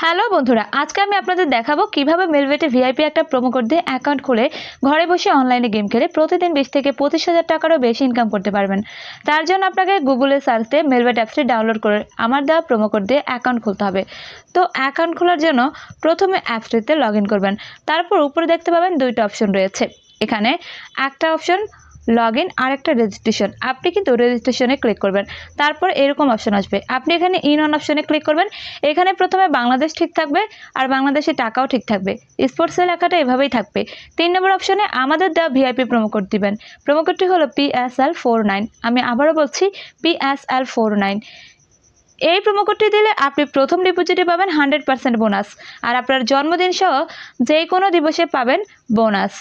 Hello বন্ধুরা, আজকে আমি আপনাদের দেখাবো কিভাবে মেলবেটে ভিআইপি একটা প্রোমো কোড দিয়ে অ্যাকাউন্ট খুলে ঘরে বসে অনলাইনে গেম খেলে প্রতিদিন 20 থেকে 25,000 টাকারও বেশি ইনকাম করতে পারবেন। তার জন্য আপনাকে গুগলে সার্চ দিয়ে মেলবেট অ্যাপসটি ডাউনলোড করে আমার দেওয়া প্রোমো কোড দিয়ে অ্যাকাউন্ট খুলতে হবে। তো অ্যাকাউন্ট খোলার জন্য প্রথমে অ্যাপসটিতে লগ ইন করবেন। তারপর উপরে দেখতে পাবেন দুইটা অপশন রয়েছে। এখানে একটা অপশন লগ ইন আর একটা রেজিস্ট্রেশন। আপনি কিন্তু রেজিস্ট্রেশনে ক্লিক করবেন। তারপর এরকম অপশন আসবে, আপনি এখানে ইন অন অপশনে ক্লিক করবেন। এখানে প্রথমে বাংলাদেশ ঠিক থাকবে আর বাংলাদেশি টাকাও ঠিক থাকবে, স্পোর্টসের লেখাটা এভাবেই থাকবে। 3 নম্বর অপশনে আমাদের দেওয়া ভিআইপি প্রোমো কোড দিবেন। প্রোমো কোডটি হলো PSL49। আমি আবারও বলছি PSL49। এই প্রোমো কোডটি দিলে আপনি প্রথম ডিপোজিটে পাবেন 100% বোনাস, আর আপনার জন্মদিন সহ যে কোনো দিবসে পাবেন বোনাস।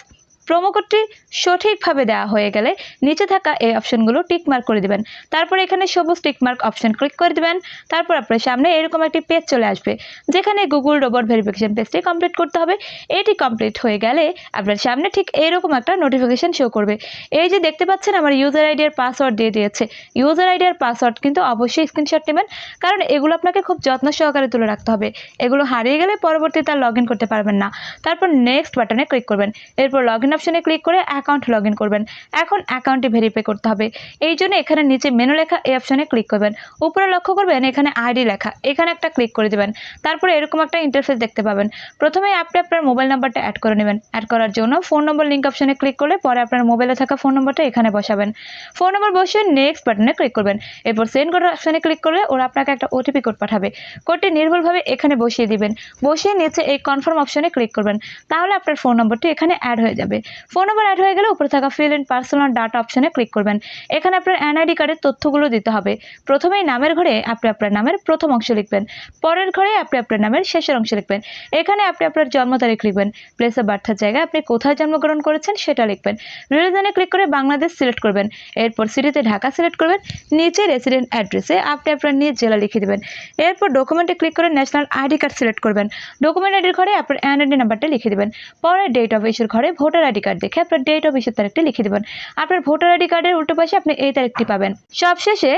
প্রোমো কোডটি সঠিকভাবে দেওয়া হয়ে গেলে নিচে থাকা এই অপশনগুলো টিকমার্ক করে দিবেন। তারপর এখানে সবুজ টিকমার্ক অপশন ক্লিক করে দিবেন। তারপর আপনার সামনে এরকম একটি পেজ চলে আসবে, যেখানে গুগল রোবট ভেরিফিকেশন পেজটি কমপ্লিট করতে হবে। এটি কমপ্লিট হয়ে গেলে আপনার সামনে ঠিক এরকম একটা নোটিফিকেশন শো করবে। এই যে দেখতে পাচ্ছেন আমার ইউজার আইডি আর পাসওয়ার্ড দিয়ে দিয়েছে। ইউজার আইডি আর পাসওয়ার্ড কিন্তু অবশ্যই স্ক্রিনশট নেবেন, কারণ এগুলো আপনাকে খুব যত্ন সহকারে তুলে রাখতে হবে। এগুলো হারিয়ে গেলে পরবর্তীতে আর লগ ইন করতে পারবেন না। তারপর নেক্সট বাটনে ক্লিক করবেন। এরপর লগ ইন অপশনে ক্লিক করে অ্যাকাউন্ট লগ ইন করবেন। এখন অ্যাকাউন্টটি ভেরিফাই করতে হবে, এই জন্য এখানে নিচে মেনু লেখা এই অপশনে ক্লিক করবেন। উপরে লক্ষ্য করবেন এখানে আইডি লেখা, এখানে একটা ক্লিক করে দেবেন। তারপরে এরকম একটা ইন্টারফেস দেখতে পাবেন। প্রথমে আপনি আপনার মোবাইল নাম্বারটা অ্যাড করে নেবেন। অ্যাড করার জন্য ফোন নম্বর লিঙ্ক অপশনে ক্লিক করলে পরে আপনার মোবাইলে থাকা ফোন নম্বরটা এখানে বসাবেন। ফোন নম্বর বসিয়ে নেক্সট বাটনে ক্লিক করবেন। এরপর সেন্ড করার অপশনে ক্লিক করলে ওরা আপনাকে একটা ওটিপি কোড পাঠাবে। কোডটি নির্ভুলভাবে এখানে বসিয়ে দিবেন। বসিয়ে নিচে এই কনফার্ম অপশনে ক্লিক করবেন। তাহলে আপনার ফোন নম্বরটি এখানে অ্যাড হয়ে যাবে। ফোন নম্বর অ্যাড হয়ে গেলে উপরে থাকা ফিল ইন পার্সোনাল ডাটা অপশনে ক্লিক করবেন। এখানে আপনার এনআইডি কার্ডের তথ্যগুলো দিতে হবে। প্রথমেই নামের ঘরে আপনি আপনার নামের প্রথম অংশ লিখবেন, পরের ঘরে আপনি আপনার নামের শেষের অংশ লিখবেন। এখানে আপনি আপনার জন্ম তারিখ লিখবেন। প্লেস অফ বার্থের জায়গায় আপনি কোথায় জন্মগ্রহণ করেছেন সেটা লিখবেন। রিলিজনে ক্লিক করে বাংলাদেশ সিলেক্ট করবেন। এরপর সিটিতে ঢাকা সিলেক্ট করবেন। নিচে রেসিডেন্ট অ্যাড্রেসে আপনি আপনার নিজ জেলা লিখে দেবেন। এরপর ডকুমেন্টে ক্লিক করে ন্যাশনাল আইডি কার্ড সিলেক্ট করবেন। ডকুমেন্ট আইডির ঘরে আপনার এনআইডি নাম্বারটা লিখে দেবেন। পরে ডেট অফ ইস্যুর ঘরে ভোটার আইডি কার্ড দেখে আপনার ডেট অফ ইস্যুর তারিখটি লিখে দেবেন। আপনার ভোটার আইডি কার্ডের উল্টো পাশে আপনি এই তারিখটি পাবেন। সবশেষে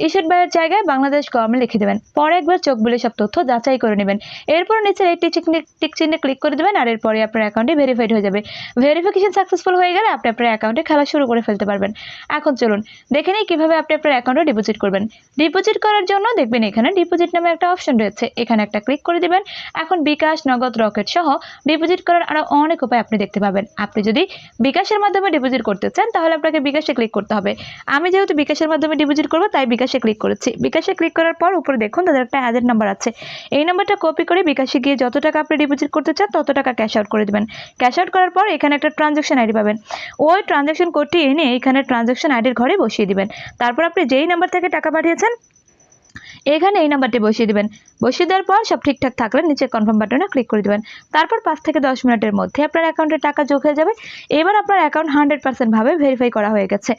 ইস্যুড বাইয়ের জায়গায় বাংলাদেশ গভর্নমেন্ট লিখে দেবেন। পরে একবার চোখ বুলে সব তথ্য যাচাই করে নেবেন। এরপর নিচে এই টিক চিহ্নে ক্লিক করে দেবেন, আর এরপরে আপনার অ্যাকাউন্টে ভেরিফাইড হয়ে যাবে। ভেরিফিকেশন সাকসেসফুল হয়ে গেলে আপনি আপনার অ্যাকাউন্টে খেলা শুরু করে ফেলতে পারবেন। এখন চলুন দেখে নিই কিভাবে আপনি আপনার অ্যাকাউন্টে ডিপোজিট করবেন। ডিপোজিট করার জন্য দেখবেন এখানে ডিপোজিট নামে একটা অপশন রয়েছে, এখানে একটা ক্লিক করে দেবেন। এখন বিকাশ, নগদ, রকেট সহ ডিপোজিট করার আরও অনেক উপায় আপনি দেখতে পাবেন। আপনি যদি বিকাশের মাধ্যমে ডিপোজিট করতে চান তাহলে আপনাকে বিকাশে ক্লিক করতে হবে। আমি যেহেতু বিকাশের মাধ্যমে ডিপোজিট করবো তাই বিকাশে ক্লিক করেছি। বিকাশে ক্লিক করার পর উপরে দেখুন তাদের একটা অ্যাডের নাম্বার আছে। এই নাম্বারটা কপি করে বিকাশে গিয়ে যত টাকা আপনি ডিপোজিট করতে চান তত টাকা ক্যাশ আউট করে দেবেন। ক্যাশ আউট করার পর এখানে একটা ট্রানজ্যাকশন আইডি পাবেন। ওই ট্রানজ্যাকশন কোডটি এনে এখানে ট্রানজ্যাকশন আইডির ঘরে বসিয়ে দিবেন। তারপর আপনি যেই নাম্বার থেকে টাকা পাঠিয়েছেন এখানে এই নাম্বারটি বসিয়ে দিবেন। বসিয়ে দেওয়ার পর সব ঠিকঠাক থাকলে নিচে কনফার্ম বাটনে ক্লিক করে দেবেন। তারপর 5 থেকে 10 মিনিটের মধ্যে আপনার অ্যাকাউন্টে টাকা যোগ হয়ে যাবে। এবার আপনার অ্যাকাউন্ট 100% ভাবে ভেরিফাই করা হয়ে গেছে।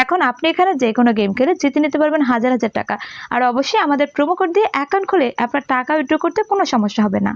এখন আপনি এখানে যে কোনো গেম খেলে জিতে নিতে পারবেন হাজার হাজার টাকা। আর অবশ্যই আমাদের প্রোমো কোড দিয়ে অ্যাকাউন্ট খুলে আপনার টাকা উইথড্র করতে কোনো সমস্যা হবে না।